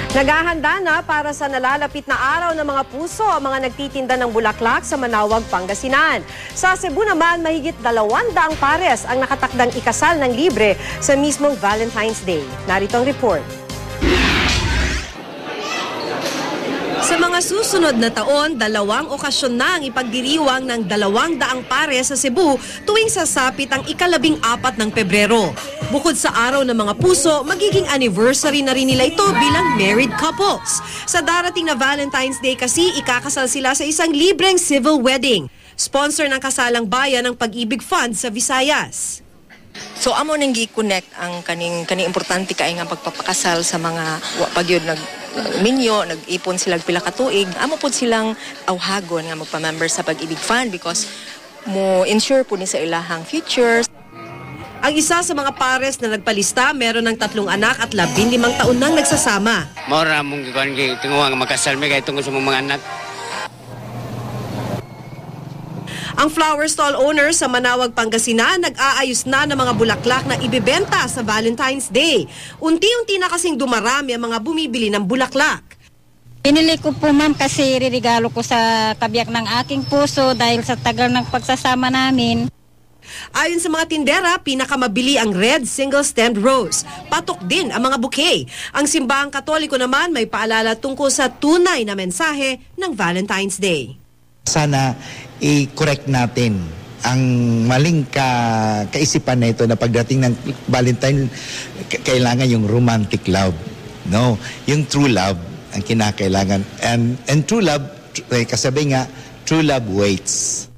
Naghahanda na para sa nalalapit na araw ng mga puso ang mga nagtitinda ng bulaklak sa Manaoag, Pangasinan. Sa Cebu naman, mahigit 200 pares ang nakatakdang ikasal ng libre sa mismong Valentine's Day. Narito ang report. Sa mga susunod na taon, 2 okasyon na ang ipagdiriwang ng 200 pares sa Cebu tuwing sasapit ang ika-14 ng Pebrero. Bukod sa araw ng mga puso, magiging anniversary na rin nila ito bilang married couples. Sa darating na Valentine's Day kasi, ikakasal sila sa isang libreng civil wedding. Sponsor ng Kasalang Bayan ng Pag-ibig Fund sa Visayas. So amo nang gi-connect ang kaning importante kay nga pagpapakasal sa mga pagyud minyo, nag-ipon sila pila ka tuig, amo pod silang awhagon nga magpa-member sa Pag-ibig Fund because mo ensure po ni sa ilahang future. Ang isa sa mga pares na nagpalista, meron ng 3 anak at 15 taon nang nagsasama. Maura mong gikuan kay tungo nga makasal mi kay tungod sa mga anak. Ang flower stall owner sa Manaoag, Pangasinan, nag-aayos na ng mga bulaklak na ibebenta sa Valentine's Day. Unti-unti na kasing dumarami ang mga bumibili ng bulaklak. Pinili ko po ma'am kasi ririgalo ko sa kabiyak ng aking puso dahil sa tagal ng pagsasama namin. Ayon sa mga tindera, pinakamabili ang red single-stemmed rose. Patok din ang mga bouquet. Ang simbahang Katoliko naman may paalala tungkol sa tunay na mensahe ng Valentine's Day. Sana i-correct natin ang maling kaisipan na ito na pagdating ng Valentine, kailangan yung romantic love. No, yung true love ang kinakailangan. And true love, kasabi nga, true love waits.